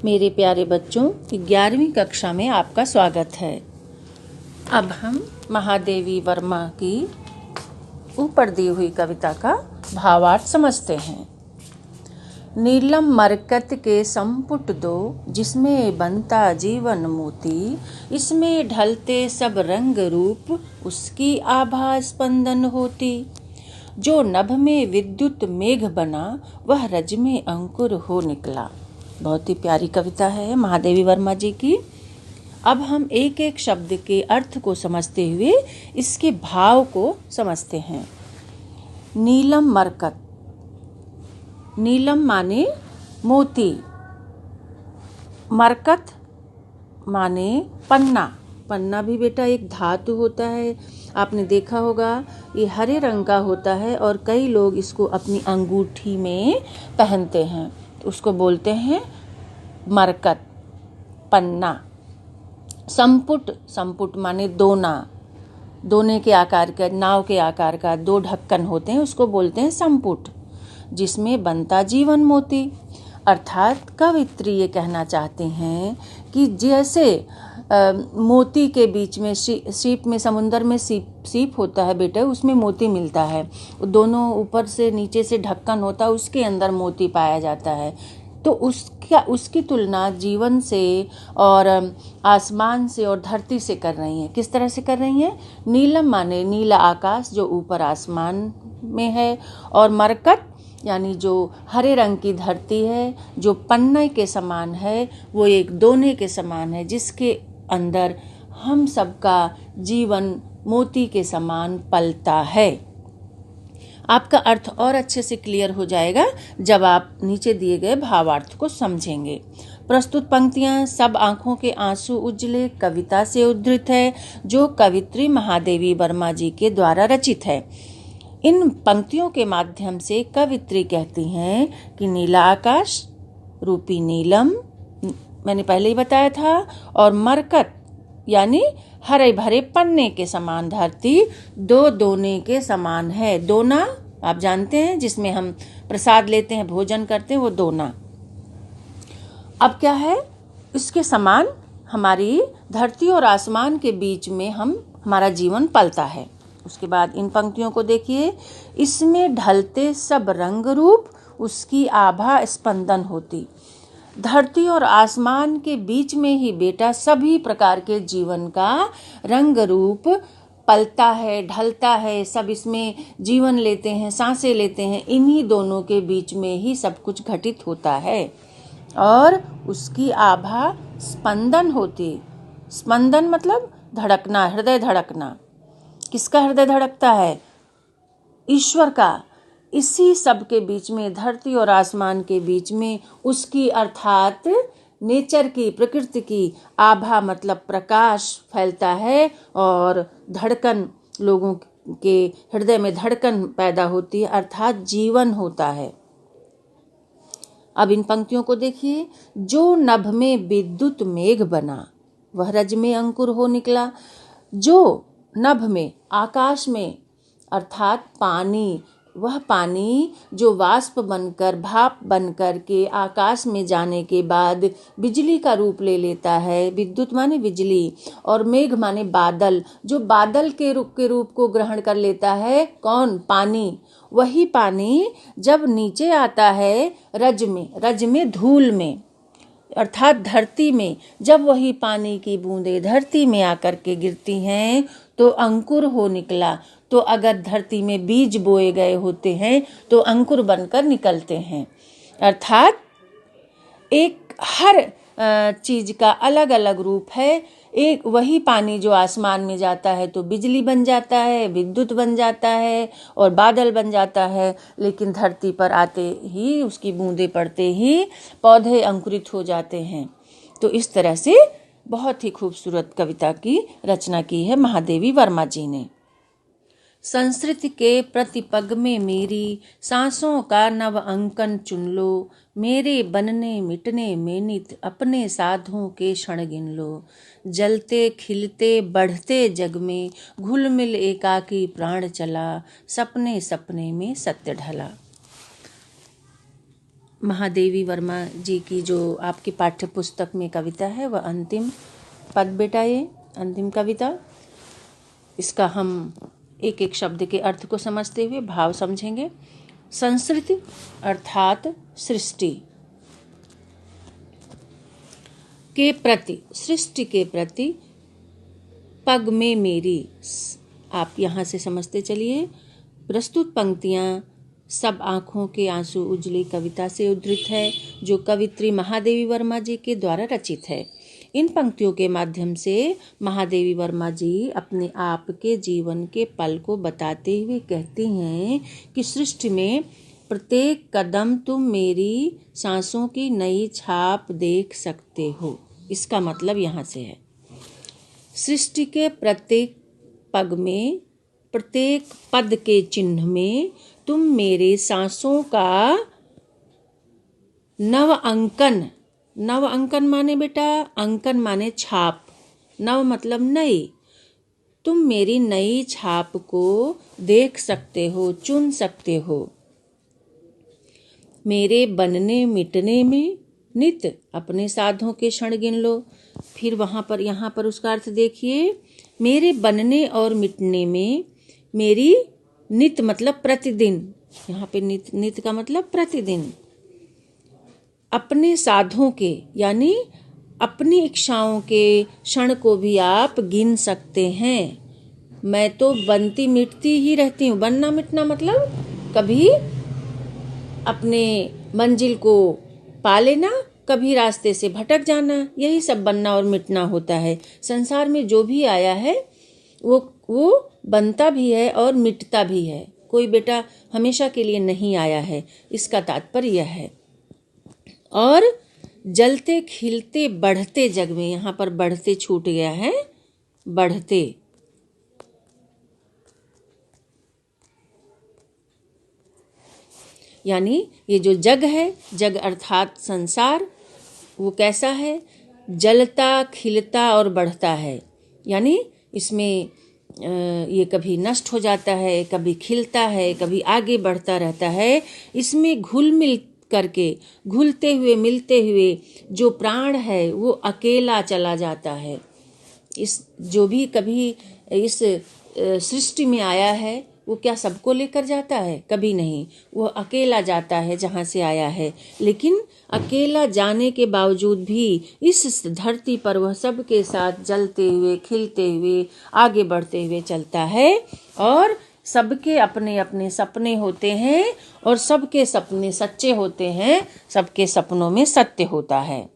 मेरे प्यारे बच्चों, 11वीं कक्षा में आपका स्वागत है। अब हम महादेवी वर्मा की ऊपर दी हुई कविता का भावार्थ समझते हैं। नीलम मरकत के संपुट दो, जिसमें बनता जीवन मोती, इसमें ढलते सब रंग रूप, उसकी आभा स्पंदन होती। जो नभ में विद्युत मेघ बना, वह रज में अंकुर हो निकला। बहुत ही प्यारी कविता है महादेवी वर्मा जी की। अब हम एक एक शब्द के अर्थ को समझते हुए इसके भाव को समझते हैं। नीलम मरकत, नीलम माने मोती, मरकत माने पन्ना। पन्ना भी बेटा एक धातु होता है, आपने देखा होगा। ये हरे रंग का होता है और कई लोग इसको अपनी अंगूठी में पहनते हैं, उसको बोलते हैं मरकत, पन्ना। संपुट, संपुट माने दोना, दोने के आकार का, नाव के आकार का दो ढक्कन होते हैं, उसको बोलते हैं संपुट, जिसमें बनता जीवन मोती। अर्थात कवित्री ये कहना चाहते हैं कि जैसे मोती के बीच में सीप में, समुंदर में सीप होता है बेटा, उसमें मोती मिलता है। दोनों ऊपर से नीचे से ढक्कन होता है, उसके अंदर मोती पाया जाता है। तो उसकी तुलना जीवन से और आसमान से और धरती से कर रही हैं। किस तरह से कर रही हैं? नीलम माने नीला आकाश जो ऊपर आसमान में है, और मरकत यानी जो हरे रंग की धरती है, जो पन्ने के समान है, वो एक दोने के समान है, जिसके अंदर हम सबका जीवन मोती के समान पलता है। आपका अर्थ और अच्छे से क्लियर हो जाएगा जब आप नीचे दिए गए भावार्थ को समझेंगे। प्रस्तुत पंक्तियां सब आंखों के आंसू उजले कविता से उद्धृत है, जो कवित्री महादेवी वर्मा जी के द्वारा रचित है। इन पंक्तियों के माध्यम से कवित्री कहती हैं कि नीला आकाश रूपी नीलम, मैंने पहले ही बताया था, और मरकत यानी हरे भरे पन्ने के समान धरती दो दोने के समान है। दोना आप जानते हैं, जिसमें हम प्रसाद लेते हैं, भोजन करते हैं, वो दोना। अब क्या है? इसके समान हमारी धरती और आसमान के बीच में हमारा जीवन पलता है। उसके बाद इन पंक्तियों को देखिए। इसमें ढलते सब रंग रूप, उसकी आभा स्पंदन होती। धरती और आसमान के बीच में ही बेटा सभी प्रकार के जीवन का रंग रूप पलता है, ढलता है। सब इसमें जीवन लेते हैं, सांसें लेते हैं। इन्हीं दोनों के बीच में ही सब कुछ घटित होता है और उसकी आभा स्पंदन होती। स्पंदन मतलब धड़कना, हृदय धड़कना। किसका हृदय धड़कता है? ईश्वर का। इसी सब के बीच में, धरती और आसमान के बीच में उसकी अर्थात नेचर की, प्रकृति की आभा मतलब प्रकाश फैलता है और धड़कन, लोगों के हृदय में धड़कन पैदा होती है, अर्थात जीवन होता है। अब इन पंक्तियों को देखिए। जो नभ में विद्युत मेघ बना, वह रज में अंकुर हो निकला। जो नभ में, आकाश में, अर्थात पानी, वह पानी जो वाष्प बनकर, भाप बनकर के आकाश में जाने के बाद बिजली का रूप ले लेता है। विद्युत माने बिजली, और मेघ माने बादल, जो बादल के रूप को ग्रहण कर लेता है। कौन? पानी। वही पानी जब नीचे आता है रज में धूल में, अर्थात धरती में, जब वही पानी की बूंदें धरती में आकर के गिरती हैं तो अंकुर हो निकला। तो अगर धरती में बीज बोए गए होते हैं तो अंकुर बनकर निकलते हैं। अर्थात एक हर चीज का अलग अलग रूप है। एक वही पानी जो आसमान में जाता है तो बिजली बन जाता है, विद्युत बन जाता है और बादल बन जाता है, लेकिन धरती पर आते ही, उसकी बूंदें पड़ते ही पौधे अंकुरित हो जाते हैं। तो इस तरह से बहुत ही खूबसूरत कविता की रचना की है महादेवी वर्मा जी ने। संस्कृति के प्रतिपग में मेरी सांसों का नव अंकन चुन लो। मेरे बनने मिटने में नित अपने साधों के क्षण गिन लो। जलते खिलते बढ़ते जग में घुल मिल एकाकी प्राण चला। सपने सपने में सत्य ढला। महादेवी वर्मा जी की जो आपकी पाठ्य पुस्तक में कविता है वह अंतिम पद बेटा, ये अंतिम कविता। इसका हम एक एक शब्द के अर्थ को समझते हुए भाव समझेंगे। संस्कृति अर्थात सृष्टि के प्रति, सृष्टि के प्रति पग में मेरी, आप यहाँ से समझते चलिए। प्रस्तुत पंक्तियाँ सब आँखों के आंसू उजली कविता से उद्धृत है, जो कवित्री महादेवी वर्मा जी के द्वारा रचित है। इन पंक्तियों के माध्यम से महादेवी वर्मा जी अपने आप के जीवन के पल को बताते हुए कहती हैं कि सृष्टि में प्रत्येक कदम तुम मेरी सांसों की नई छाप देख सकते हो। इसका मतलब यहाँ से है, सृष्टि के प्रत्येक पग में, प्रत्येक पद के चिन्ह में तुम मेरे सांसों का नव अंकन, नव अंकन माने बेटा, अंकन माने छाप, नव मतलब नई, तुम मेरी नई छाप को देख सकते हो, चुन सकते हो। मेरे बनने मिटने में नित अपने साधों के क्षण गिन लो। फिर यहाँ पर उसका अर्थ देखिए, मेरे बनने और मिटने में मेरी नित मतलब प्रतिदिन, यहाँ पे नित का मतलब प्रतिदिन, अपने साधों के यानी अपनी इच्छाओं के क्षण को भी आप गिन सकते हैं। मैं तो बनती मिटती ही रहती हूँ। बनना मिटना मतलब कभी अपने मंजिल को पा लेना, कभी रास्ते से भटक जाना, यही सब बनना और मिटना होता है। संसार में जो भी आया है वो बनता भी है और मिटता भी है। कोई बेटा हमेशा के लिए नहीं आया है, इसका तात्पर्य यह है। और जलते खिलते बढ़ते जग में, यहाँ पर बढ़ते छूट गया है, बढ़ते, यानी ये जो जग है, जग अर्थात संसार, वो कैसा है? जलता खिलता और बढ़ता है। यानी इसमें ये कभी नष्ट हो जाता है, कभी खिलता है, कभी आगे बढ़ता रहता है। इसमें घुल मिल करके, घुलते हुए मिलते हुए जो प्राण है वो अकेला चला जाता है। इस जो भी कभी इस सृष्टि में आया है वो क्या सबको लेकर जाता है? कभी नहीं, वो अकेला जाता है जहाँ से आया है। लेकिन अकेला जाने के बावजूद भी इस धरती पर वह सबके साथ जलते हुए, खिलते हुए, आगे बढ़ते हुए चलता है। और सबके अपने अपने सपने होते हैं और सबके सपने सच्चे होते हैं, सबके सपनों में सत्य होता है।